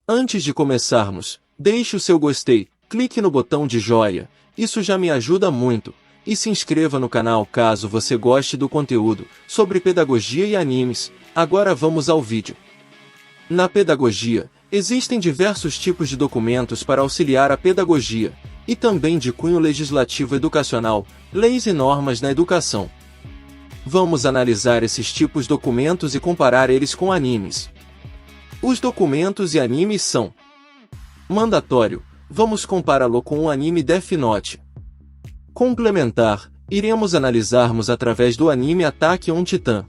Antes de começarmos, deixe o seu gostei, clique no botão de joinha, isso já me ajuda muito, e se inscreva no canal caso você goste do conteúdo sobre pedagogia e animes. Agora vamos ao vídeo. Na pedagogia, existem diversos tipos de documentos para auxiliar a pedagogia, e também de cunho legislativo educacional, leis e normas na educação. Vamos analisar esses tipos de documentos e comparar eles com animes. Os documentos e animes são: mandatório, vamos compará-lo com o anime Death Note. Complementar, iremos analisarmos através do anime Attack on Titan.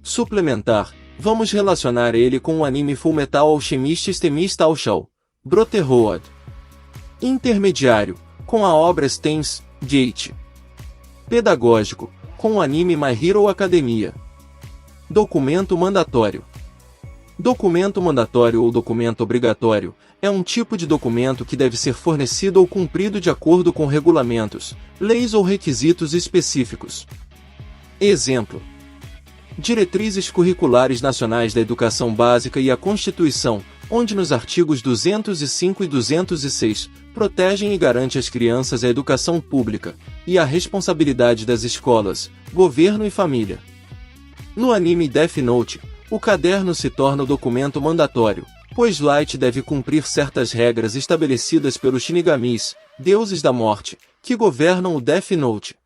Suplementar, vamos relacionar ele com o anime Fullmetal Alchemist Brotherhood Brotherhood. Intermediário, com a obra Steins Gate. Pedagógico, com o anime My Hero Academia. Documento mandatório. Documento mandatório ou documento obrigatório é um tipo de documento que deve ser fornecido ou cumprido de acordo com regulamentos, leis ou requisitos específicos. Exemplo: Diretrizes Curriculares Nacionais da Educação Básica e a Constituição, onde nos artigos 205 e 206, protegem e garantem às crianças a educação pública, e a responsabilidade das escolas, governo e família. No anime Death Note, o caderno se torna o documento mandatório, pois Light deve cumprir certas regras estabelecidas pelos Shinigamis, deuses da morte, que governam o Death Note.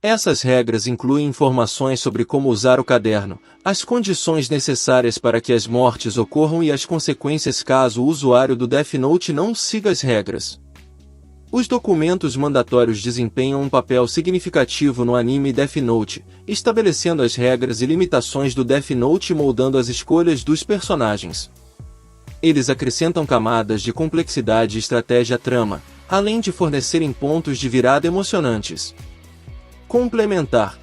Essas regras incluem informações sobre como usar o caderno, as condições necessárias para que as mortes ocorram e as consequências caso o usuário do Death Note não siga as regras. Os documentos mandatórios desempenham um papel significativo no anime Death Note, estabelecendo as regras e limitações do Death Note e moldando as escolhas dos personagens. Eles acrescentam camadas de complexidade e estratégia à trama, além de fornecerem pontos de virada emocionantes. Complementar.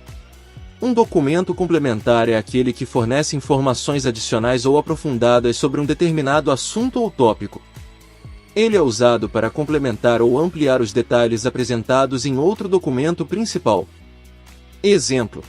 Um documento complementar é aquele que fornece informações adicionais ou aprofundadas sobre um determinado assunto ou tópico. Ele é usado para complementar ou ampliar os detalhes apresentados em outro documento principal. Exemplo: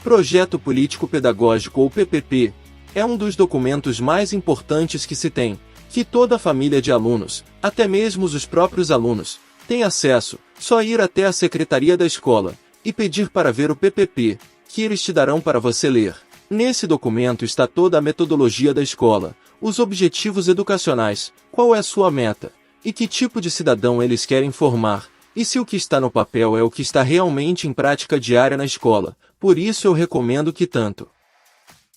Projeto Político Pedagógico ou PPP é um dos documentos mais importantes que se tem, que toda a família de alunos, até mesmo os próprios alunos, tem acesso, só ir até a secretaria da escola e pedir para ver o PPP, que eles te darão para você ler. Nesse documento está toda a metodologia da escola, os objetivos educacionais, qual é sua meta, e que tipo de cidadão eles querem formar, e se o que está no papel é o que está realmente em prática diária na escola. Por isso eu recomendo que tanto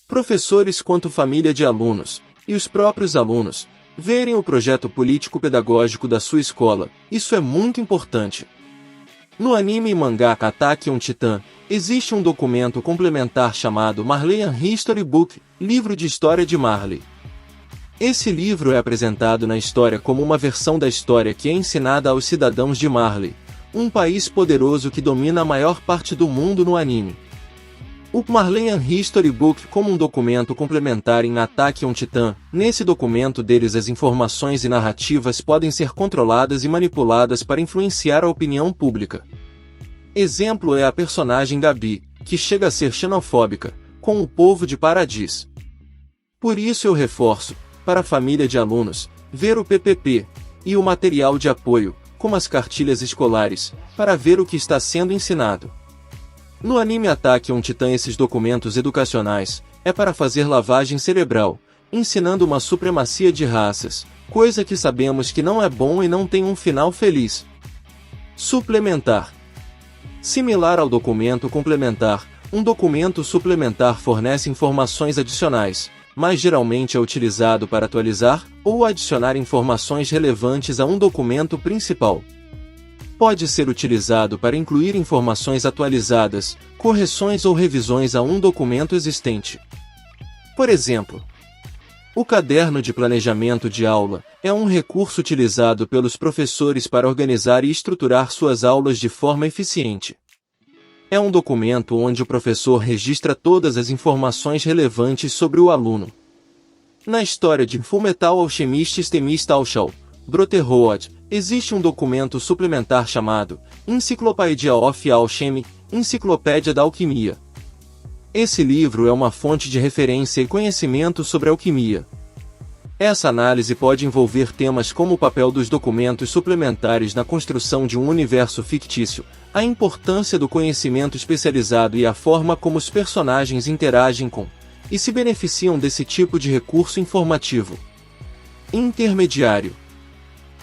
professores quanto família de alunos, e os próprios alunos, verem o projeto político-pedagógico da sua escola. Isso é muito importante. No anime e mangá Attack on Titan, existe um documento complementar chamado Marleyan History Book, livro de história de Marley. Esse livro é apresentado na história como uma versão da história que é ensinada aos cidadãos de Marley, um país poderoso que domina a maior parte do mundo no anime. O Marleyan History Book como um documento complementar em Attack on Titan. Nesse documento deles as informações e narrativas podem ser controladas e manipuladas para influenciar a opinião pública. Exemplo é a personagem Gabi, que chega a ser xenofóbica, com o povo de Paradis. Por isso eu reforço, para a família de alunos, ver o PPP, e o material de apoio, como as cartilhas escolares, para ver o que está sendo ensinado. No anime Attack on Titan esses documentos educacionais, é para fazer lavagem cerebral, ensinando uma supremacia de raças, coisa que sabemos que não é bom e não tem um final feliz. Suplementar. Similar ao documento complementar, um documento suplementar fornece informações adicionais, mas geralmente é utilizado para atualizar ou adicionar informações relevantes a um documento principal. Pode ser utilizado para incluir informações atualizadas, correções ou revisões a um documento existente. Por exemplo, o caderno de planejamento de aula é um recurso utilizado pelos professores para organizar e estruturar suas aulas de forma eficiente. É um documento onde o professor registra todas as informações relevantes sobre o aluno. Na história de Fullmetal Alchemist Brotherhood, existe um documento suplementar chamado Encyclopedia of Alchemy, Enciclopédia da Alquimia. Esse livro é uma fonte de referência e conhecimento sobre alquimia. Essa análise pode envolver temas como o papel dos documentos suplementares na construção de um universo fictício, a importância do conhecimento especializado e a forma como os personagens interagem com e se beneficiam desse tipo de recurso informativo. Intermediário.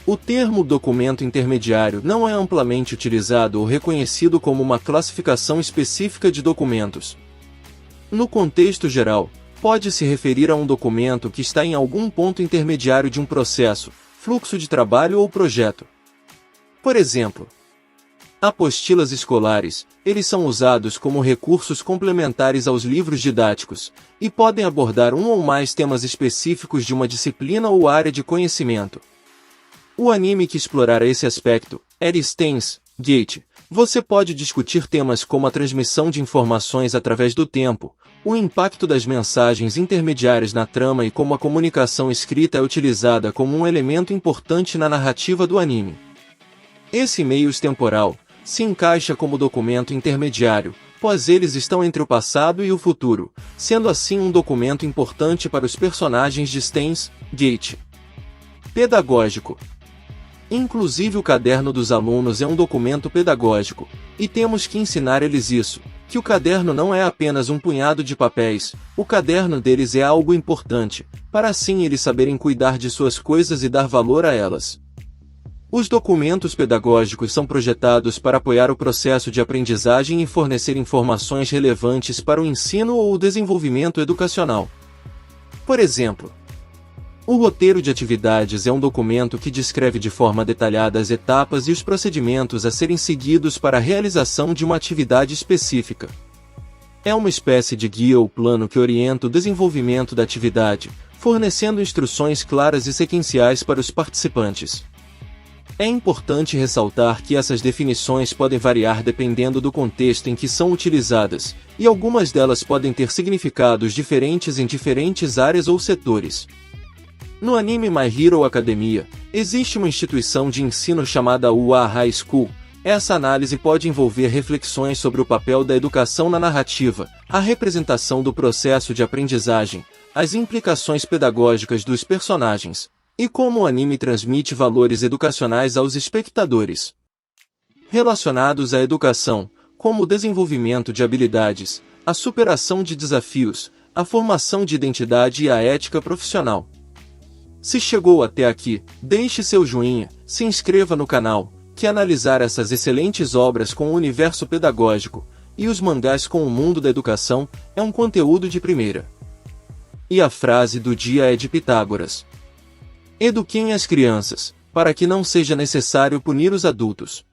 O termo documento intermediário não é amplamente utilizado ou reconhecido como uma classificação específica de documentos. No contexto geral, pode se referir a um documento que está em algum ponto intermediário de um processo, fluxo de trabalho ou projeto. Por exemplo, apostilas escolares, eles são usados como recursos complementares aos livros didáticos, e podem abordar um ou mais temas específicos de uma disciplina ou área de conhecimento. O anime que explorar esse aspecto é Steins Gate. Você pode discutir temas como a transmissão de informações através do tempo, o impacto das mensagens intermediárias na trama e como a comunicação escrita é utilizada como um elemento importante na narrativa do anime. Esse meio temporal se encaixa como documento intermediário, pois eles estão entre o passado e o futuro, sendo assim um documento importante para os personagens de Steins Gate. Pedagógico. Inclusive o caderno dos alunos é um documento pedagógico, e temos que ensinar eles isso, que o caderno não é apenas um punhado de papéis, o caderno deles é algo importante, para assim eles saberem cuidar de suas coisas e dar valor a elas. Os documentos pedagógicos são projetados para apoiar o processo de aprendizagem e fornecer informações relevantes para o ensino ou o desenvolvimento educacional. Por exemplo, o roteiro de atividades é um documento que descreve de forma detalhada as etapas e os procedimentos a serem seguidos para a realização de uma atividade específica. É uma espécie de guia ou plano que orienta o desenvolvimento da atividade, fornecendo instruções claras e sequenciais para os participantes. É importante ressaltar que essas definições podem variar dependendo do contexto em que são utilizadas, e algumas delas podem ter significados diferentes em diferentes áreas ou setores. No anime My Hero Academia, existe uma instituição de ensino chamada UA High School. Essa análise pode envolver reflexões sobre o papel da educação na narrativa, a representação do processo de aprendizagem, as implicações pedagógicas dos personagens, e como o anime transmite valores educacionais aos espectadores. Relacionados à educação, como o desenvolvimento de habilidades, a superação de desafios, a formação de identidade e a ética profissional. Se chegou até aqui, deixe seu joinha, se inscreva no canal, que analisar essas excelentes obras com o universo pedagógico, e os mangás com o mundo da educação, é um conteúdo de primeira. E a frase do dia é de Pitágoras: eduquem as crianças, para que não seja necessário punir os adultos.